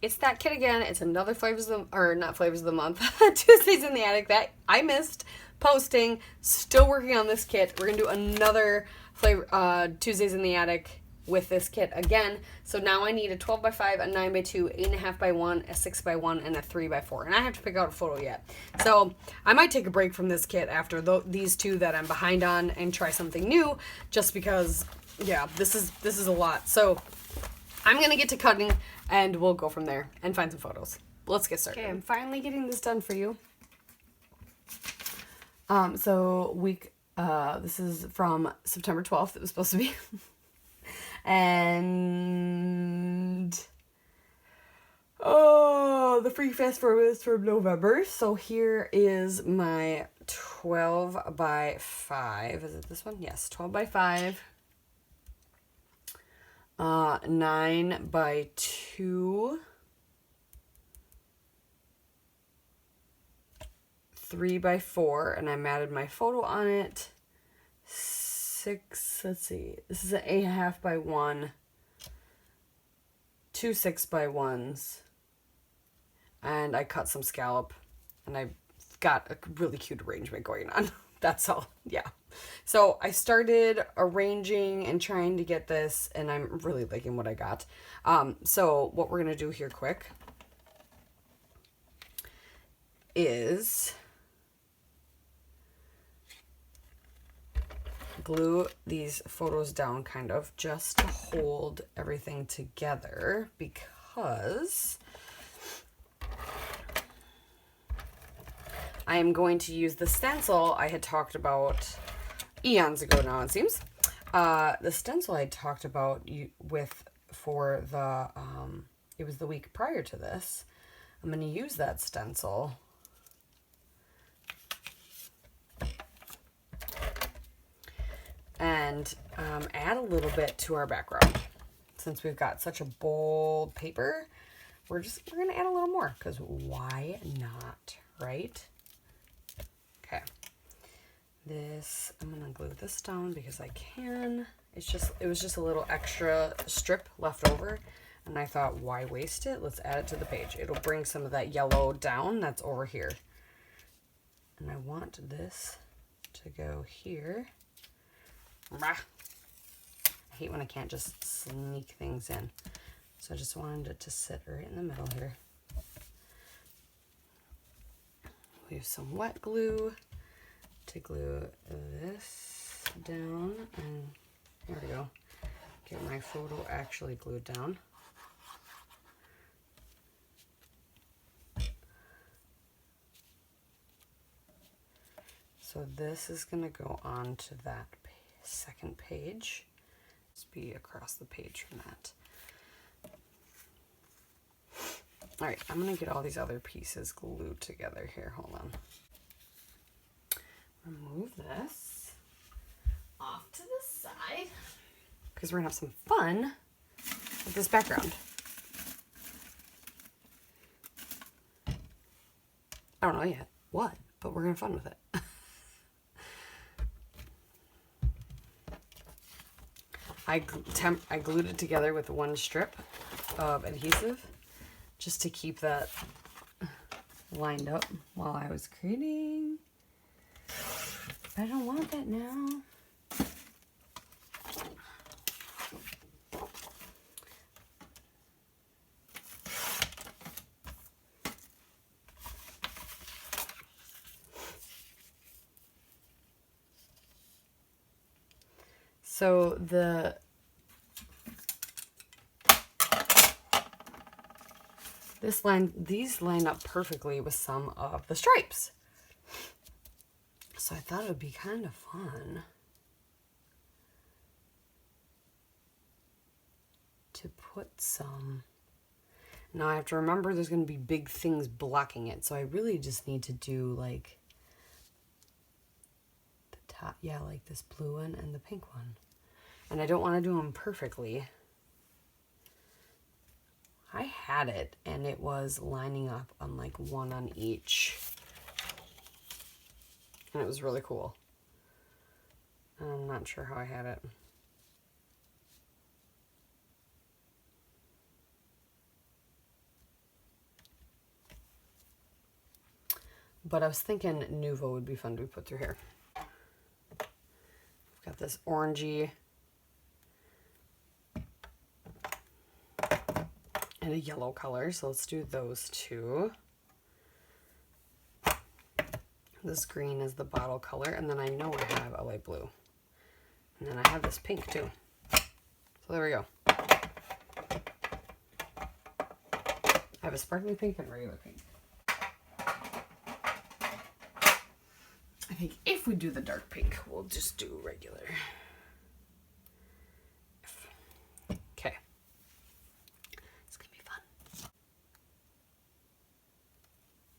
it's that kit again. It's another Flavors of the, or not Flavors of the Month, Tuesdays in the Attic that I missed posting. Still working on this kit. We're gonna do another Tuesdays in the Attic with this kit again. So now I need a 12x5, a 9x2, 8.5x1, a 6x1, and a 3x4. And I have to pick out a photo yet. So I might take a break from this kit after these two that I'm behind on and try something new, just because, yeah, this is a lot. So I'm gonna get to cutting and we'll go from there and find some photos. Let's get started. Okay, I'm finally getting this done for you. This is from September 12th. It was supposed to be. And the free fast forward is from November. So here is my 12x5. Is it this one? Yes, 12x5. 9x2. 3x4, and I matted my photo on it. 6, let's see, this is an 8.5x1, 2 6x1s, and I cut some scallop, and I got a really cute arrangement going on. That's all, yeah. So I started arranging and trying to get this, and I'm really liking what I got. So what we're gonna do here quick is glue these photos down kind of just to hold everything together, because I am going to use the stencil I had talked about eons ago now, it seems. The stencil I talked about for the, it was the week prior to this. I'm going to use that stencil and add a little bit to our background. Since we've got such a bold paper, we're gonna add a little more, because why not, right? Okay, I'm gonna glue this down because I can. It was just a little extra strip left over, and I thought, why waste it? Let's add it to the page. It'll bring some of that yellow down that's over here. And I want this to go here. I hate when I can't just sneak things in. So I just wanted it to sit right in the middle here. We have some wet glue to glue this down. And there we go. Get my photo actually glued down. So this is going to go on to that second page. Just be across the page from that. All right, I'm going to get all these other pieces glued together here. Hold on. Remove this off to the side, because we're going to have some fun with this background. I don't know yet what, but we're going to have fun with it. I glued it together with one strip of adhesive just to keep that lined up while I was creating. But I don't want that now. So these line up perfectly with some of the stripes. So I thought it would be kind of fun to put some. Now I have to remember there's going to be big things blocking it, so I really just need to do like the top, yeah, like this blue one and the pink one. And I don't want to do them perfectly. I had it, and it was lining up on like one on each. And it was really cool. I'm not sure how I had it. but I was thinking Nuvo would be fun to put through here. We've got this orangey and a yellow color, so let's do those two. This green is the bottle color, and then I know I have a light blue. And then I have this pink too. So there we go. I have a sparkly pink and a regular pink. I think if we do the dark pink, we'll just do regular. Okay. It's gonna be fun.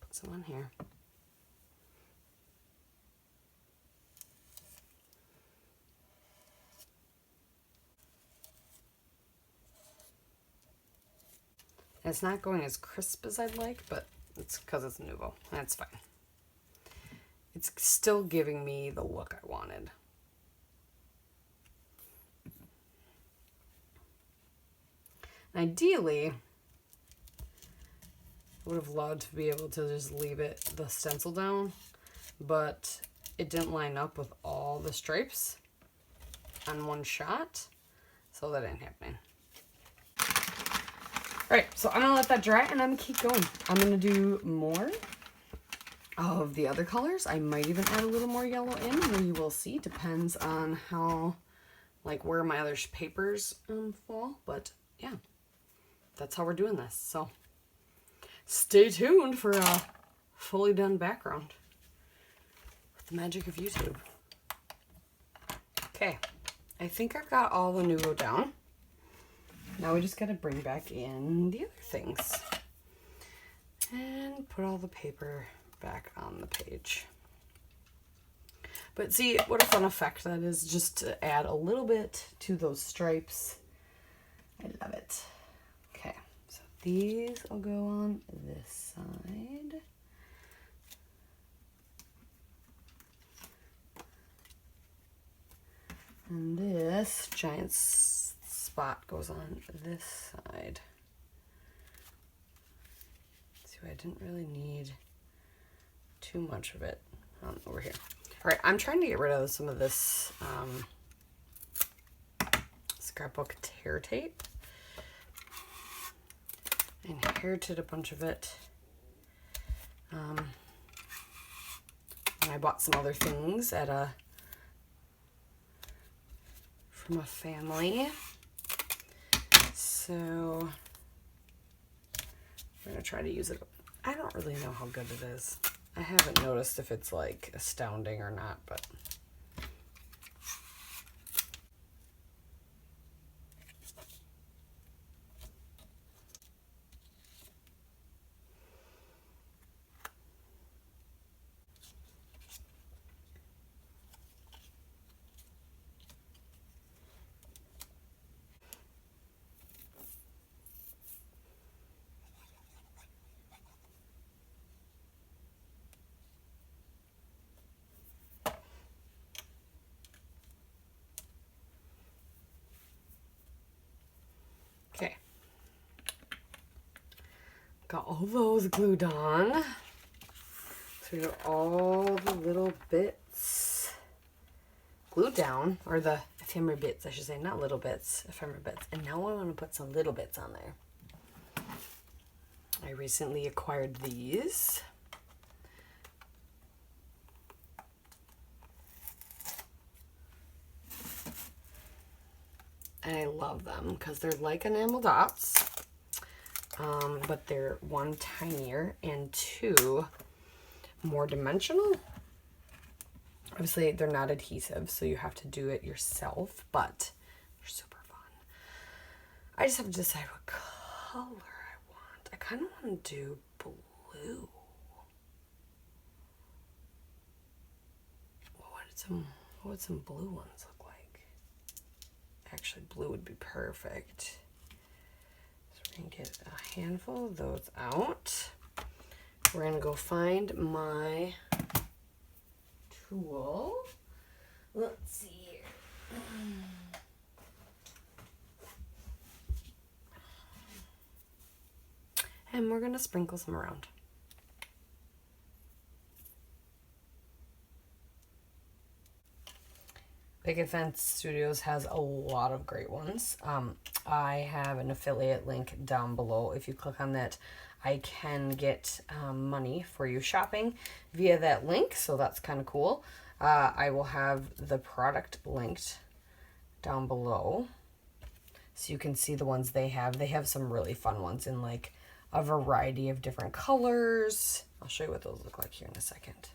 Put some on here. And it's not going as crisp as I'd like, but it's because it's Nuvo. That's fine. It's still giving me the look I wanted. And ideally, I would have loved to be able to just leave the stencil down, but it didn't line up with all the stripes on one shot, so that ain't happening. Alright, so I'm going to let that dry and I'm going to keep going. I'm going to do more of the other colors. I might even add a little more yellow in, we will see. Depends on how, like, where my other papers fall. But yeah, that's how we're doing this. So stay tuned for a fully done background with the magic of YouTube. Okay, I think I've got all the Nuvo down. Now we just got to bring back in the other things and put all the paper back on the page. But see what a fun effect that is, just to add a little bit to those stripes. I love it. Okay, so these will go on this side. And this giant spot goes on this side. See, I didn't really need too much of it over here. All right, I'm trying to get rid of some of this scrapbook tear tape. I inherited a bunch of it. And I bought some other things from a family. So we're gonna try to use it. I don't really know how good it is. I haven't noticed if it's like astounding or not, but okay. Got all those glued on. So we got all the little bits glued down, or the ephemera bits, I should say, not little bits, ephemera bits. And now I want to put some little bits on there. I recently acquired these. And I love them because they're like enamel dots, but they're one, tinier, and two, more dimensional. Obviously, they're not adhesive, so you have to do it yourself, but they're super fun. I just have to decide what color I want. I kind of want to do blue. What would some blue ones look like? Actually, blue would be perfect. So we're going to get a handful of those out. We're going to go find my tool. Let's see here. And we're going to sprinkle some around. Picket Fence Studios has a lot of great ones. I have an affiliate link down below. If you click on that, I can get money for you shopping via that link, so that's kind of cool. I will have the product linked down below so you can see the ones they have. They have some really fun ones in like a variety of different colors. I'll show you what those look like here in a second.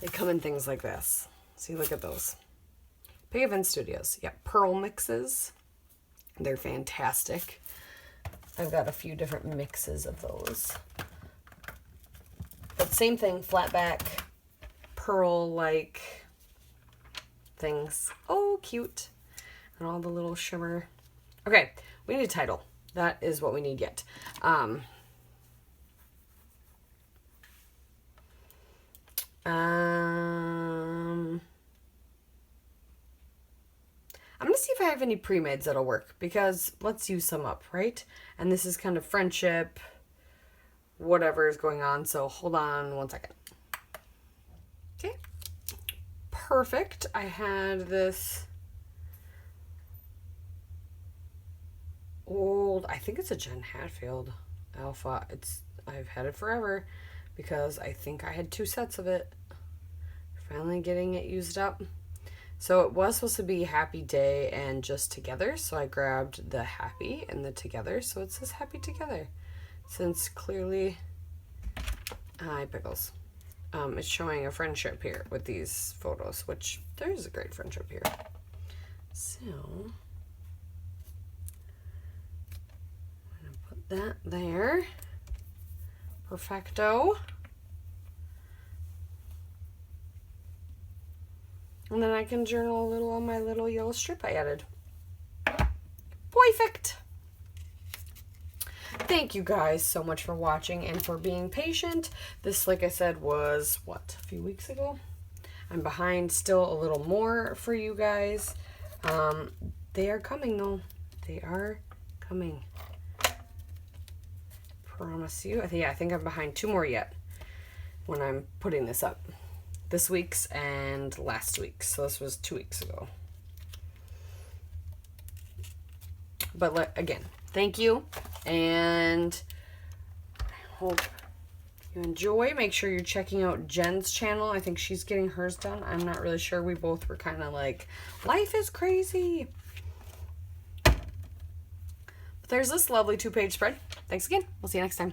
They come in things like this. See, look at those. Picket Fence Studios. Yeah, pearl mixes. They're fantastic. I've got a few different mixes of those. But same thing, flat back, pearl-like things. Oh, cute. And all the little shimmer. Okay, we need a title. That is what we need yet. I'm going to see if I have any pre-mades that'll work, because let's use some up, right? And this is kind of friendship, whatever is going on. So hold on one second. Okay. Perfect. I had this old, I think it's a Jen Hatfield Alpha. I've had it forever because I think I had 2 sets of it. Finally getting it used up. So it was supposed to be Happy Day and Just Together, so I grabbed the Happy and the Together, so it says Happy Together. Since clearly, hi pickles, it's showing a friendship here with these photos, which there is a great friendship here. So, I'm going to put that there. Perfecto. And then I can journal a little on my little yellow strip I added. Perfect. Thank you guys so much for watching and for being patient. This, like I said, was, what, a few weeks ago? I'm behind still a little more for you guys. They are coming, though. They are coming. Promise you. I think I'm behind 2 more yet when I'm putting this up. This week's and last week's. So this was 2 weeks ago. But again, thank you. And I hope you enjoy. Make sure you're checking out Jen's channel. I think she's getting hers done. I'm not really sure. We both were kind of like, life is crazy. But there's this lovely 2-page spread. Thanks again. We'll see you next time.